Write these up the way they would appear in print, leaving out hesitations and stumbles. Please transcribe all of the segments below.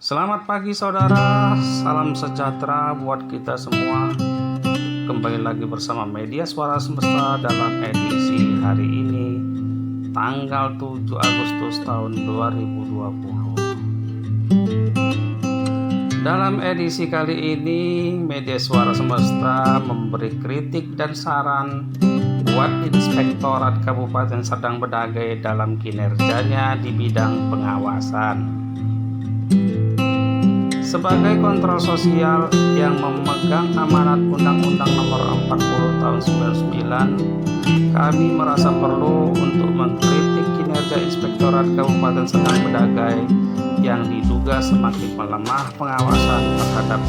Selamat pagi saudara, salam sejahtera buat kita semua. Kembali lagi bersama Media Suara Semesta dalam edisi hari ini, tanggal 7 Agustus tahun 2020. Dalam edisi kali ini, Media Suara Semesta memberi kritik dan saran buat Inspektorat Kabupaten Serdang Bedagai dalam kinerjanya di bidang pengawasan. Sebagai kontrol sosial yang memegang amanat Undang-Undang Nomor 40 Tahun 99, kami merasa perlu untuk mengkritik kinerja Inspektorat Kabupaten Serdang Bedagai yang diduga semakin melemah pengawasan terhadap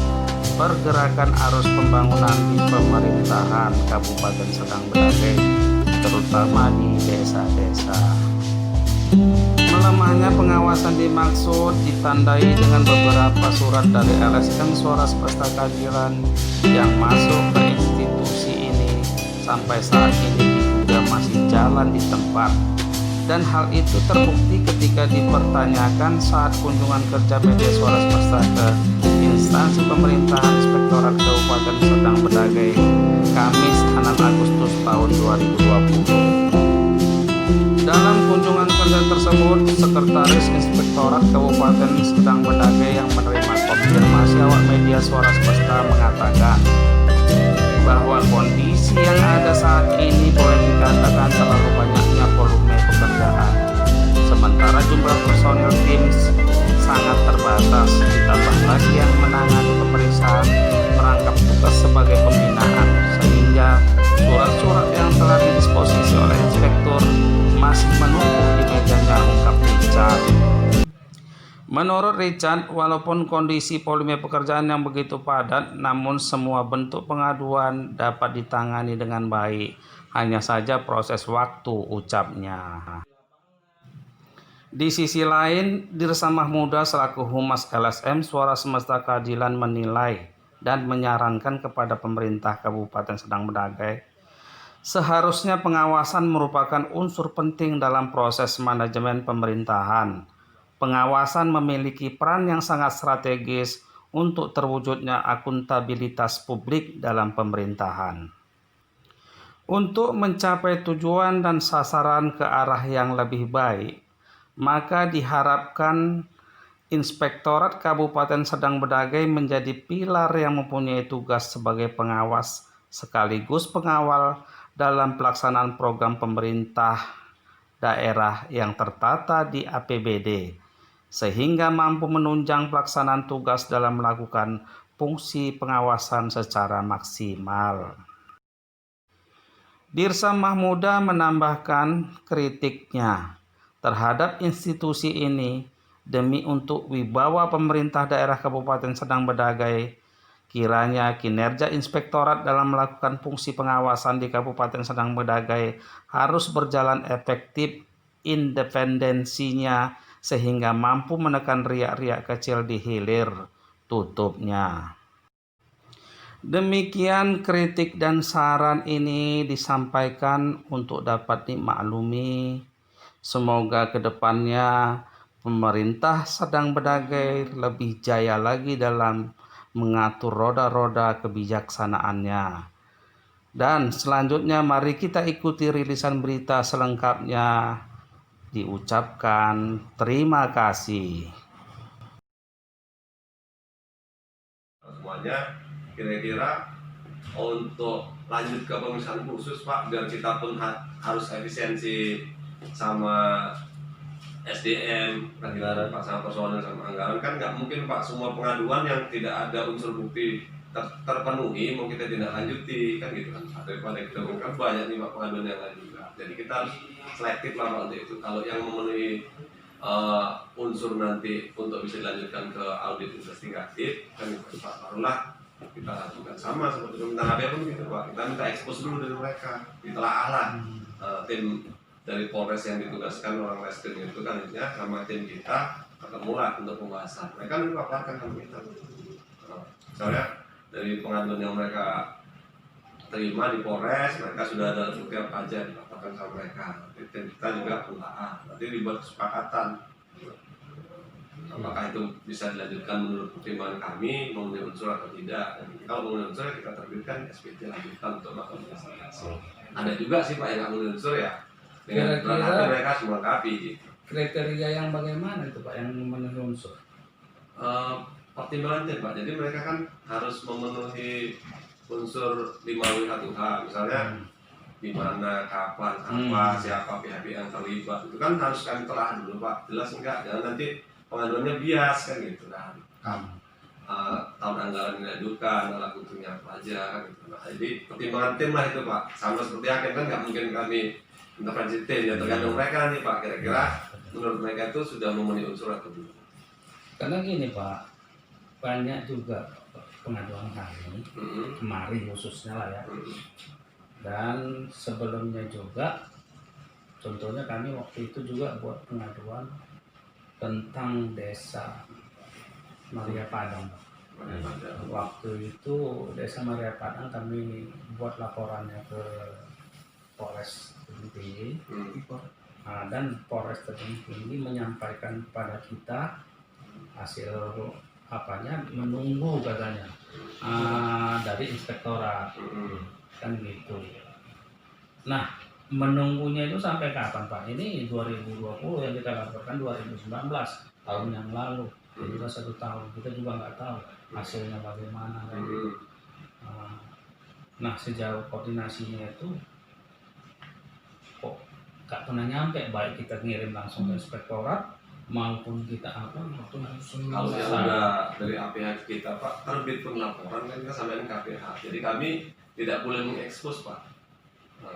pergerakan arus pembangunan di pemerintahan Kabupaten Serdang Bedagai, terutama di desa-desa. Melemahnya pengawasan dimaksud ditandai dengan beberapa surat dari LSM Suara Semesta Keadilan yang masuk ke institusi ini sampai saat ini diduga masih jalan di tempat, dan hal itu terbukti ketika dipertanyakan saat kunjungan kerja Media Suara Semesta ke instansi pemerintahan Inspektorat Kabupaten Serdang Bedagai Kamis 6 Agustus tahun 2020. Dalam kunjungan kerja tersebut, Sekretaris Inspektorat Kabupaten Serdang Bedagai yang menerima konfirmasi awak Media Suara Semesta mengatakan bahwa kondisi yang ada saat ini boleh dikatakan terlalu banyaknya volume pekerjaan, sementara jumlah personil tim sangat terbatas, ditambah lagi yang menangani pemeriksaan merangkap tugas sebagai pembinaan, sehingga surat-surat yang telah didisposisi oleh inspektur masih menumpuk di mejanya, ungkap Richard. Menurut Richard, walaupun kondisi volume pekerjaan yang begitu padat, namun semua bentuk pengaduan dapat ditangani dengan baik. Hanya saja proses waktu, ucapnya. Di sisi lain, Dirsa Mahmuda selaku Humas LSM Suara Semesta Keadilan menilai dan menyarankan kepada pemerintah Kabupaten Serdang Bedagai, seharusnya pengawasan merupakan unsur penting dalam proses manajemen pemerintahan. Pengawasan memiliki peran yang sangat strategis untuk terwujudnya akuntabilitas publik dalam pemerintahan. Untuk mencapai tujuan dan sasaran ke arah yang lebih baik, maka diharapkan Inspektorat Kabupaten Serdang Bedagai menjadi pilar yang mempunyai tugas sebagai pengawas sekaligus pengawal dalam pelaksanaan program pemerintah daerah yang tertata di APBD, sehingga mampu menunjang pelaksanaan tugas dalam melakukan fungsi pengawasan secara maksimal. Dirsa Mahmuda menambahkan kritiknya terhadap institusi ini demi untuk wibawa pemerintah daerah Kabupaten Serdang Bedagai. Kiranya kinerja inspektorat dalam melakukan fungsi pengawasan di Kabupaten Serdang Bedagai harus berjalan efektif, independensinya sehingga mampu menekan riak-riak kecil di hilir, tutupnya. Demikian kritik dan saran ini disampaikan untuk dapat dimaklumi. Semoga kedepannya pemerintah Serdang Bedagai lebih jaya lagi dalam mengatur roda-roda kebijaksanaannya. Dan selanjutnya mari kita ikuti rilisan berita selengkapnya. Diucapkan terima kasih. Semuanya kira-kira untuk lanjut ke pemeriksaan khusus Pak, biar kita pun harus efisiensi sama SDM, anggaran Pak, sama personel sama anggaran, kan nggak mungkin Pak semua pengaduan yang tidak ada unsur bukti terpenuhi mau kita tindak lanjuti, kan gitu kan Pak. Daripada kita mengungkap banyak nih Pak pengaduan yang lain juga, jadi kita harus selektif lah Pak untuk itu. Kalau yang memenuhi unsur nanti untuk bisa dilanjutkan ke audit investigatif, kan gitu Pak, barulah kita juga sama seperti permintaan HP pun gitu Pak, kita minta ekspos dulu dari mereka, ditelaah tim dari Polres yang ditugaskan orang Reskrim itu kan ya, sama tim kita ketemulah untuk pembahasan. Mereka nanti paparkan sama kita. Misalnya dari pengaduan yang mereka terima di Polres, mereka sudah ada bukti apa aja dipaparkan sama mereka. Tim kita juga penelaah. Nanti dibuat kesepakatan apakah itu bisa dilanjutkan menurut pertimbangan kami memenuhi unsur atau tidak. Dan kalau memenuhi unsur kita terbitkan SPT lanjutan untuk melakukan investigasi. Ada juga sih Pak yang nggak memenuhi unsur ya dengan berat hati mereka semua kapi gitu. Kriteria yang bagaimana itu Pak yang memenuhi unsur? Pertimbangan tim Pak, jadi mereka kan harus memenuhi unsur 5W1H misalnya di mana, kapan, apa, siapa pihak-pihak yang terlibat itu kan harus kami telah dulu Pak, jelas enggak, jangan nanti pengaduannya bias kan gitu kan. Tahun anggaran yang diajukan, alat buktinya apa aja kan gitu. Nah, jadi pertimbangan tim lah itu Pak, sama seperti hakim kan nggak mungkin kami intervensi tim, ya tergantung mereka nih Pak, kira-kira menurut mereka itu sudah memenuhi unsur atau belum. Karena gini Pak, banyak juga pengaduan kami kemarin khususnya lah ya. Dan sebelumnya juga, contohnya kami waktu itu juga buat pengaduan tentang desa Maria Padang. Waktu itu desa Maria Padang kami buat laporannya ke Polres Tebing Tinggi. Dan Polres Tebing Tinggi menyampaikan kepada kita hasil apanya, menunggu katanya dari inspektorat kan gitu. Nah, menunggunya itu sampai kapan Pak? Ini 2020 yang kita laporkan 2019 tahun yang lalu. Jadi sudah 1 tahun kita juga nggak tahu hasilnya bagaimana kan gitu. Nah, sejauh koordinasinya itu kok nggak pernah nyampe, baik kita ngirim langsung ke inspektorat maupun kita apa waktu kalau yang udah dari APH kita Pak terbit pun laporan kan kita sampaikan ke APH, jadi kami tidak boleh mengekspos Pak.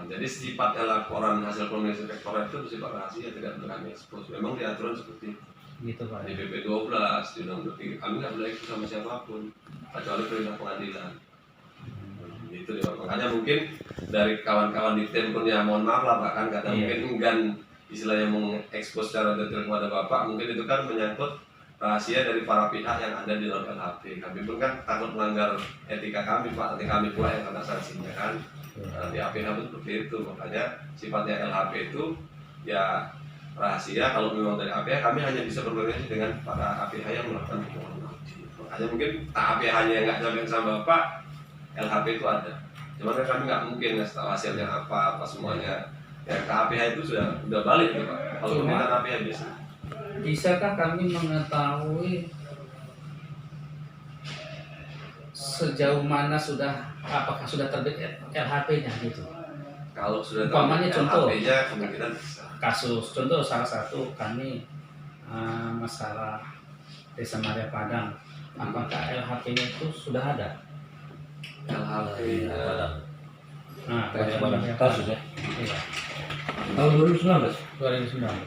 Jadi sifatnya laporan hasil pemeriksaan inspektorat itu bersifat rahasia, tidak boleh kami ekspos. Memang di aturan seperti gitu Pak. Di PP 12 di Undang-Undang 23 kami nggak boleh ekspos sama siapapun kecuali perintah pengadilan. Itu ya Pak. Makanya mungkin dari kawan-kawan di tim pun ya mohon maaf lah Pak, kan kadang mungkin enggan istilahnya mengekspos secara detail kepada Bapak, mungkin itu kan menyangkut rahasia dari para pihak yang ada di dalam LHP. Kami pun kan takut melanggar etika kami Pak, nanti kami pula yang kena sanksinya kan. Di APH pun seperti itu, makanya sifatnya LHP itu ya rahasia. Kalau memang dari APH kami hanya bisa berkoordinasi dengan para APH yang melakukan permohonan audit. Makanya mungkin APH-nya yang nggak sampai sama Bapak, LHP itu ada. Cuman kan kami nggak mungkin ngasih tahu hasilnya apa semuanya. Ya ke APH itu sudah balik ya Pak. Kalau permintaan APH biasa. Bisakah kami mengetahui sejauh mana apakah sudah terbit LHP-nya gitu? Kalau sudah umpamanya contoh LHP-nya kemungkinan bisa. Kasus contoh salah satu kami masalah Desa Maria Padang, apakah LHP-nya itu sudah ada? LHP-nya Nah, kasus ya. Iya. Tahun 2019. 2019.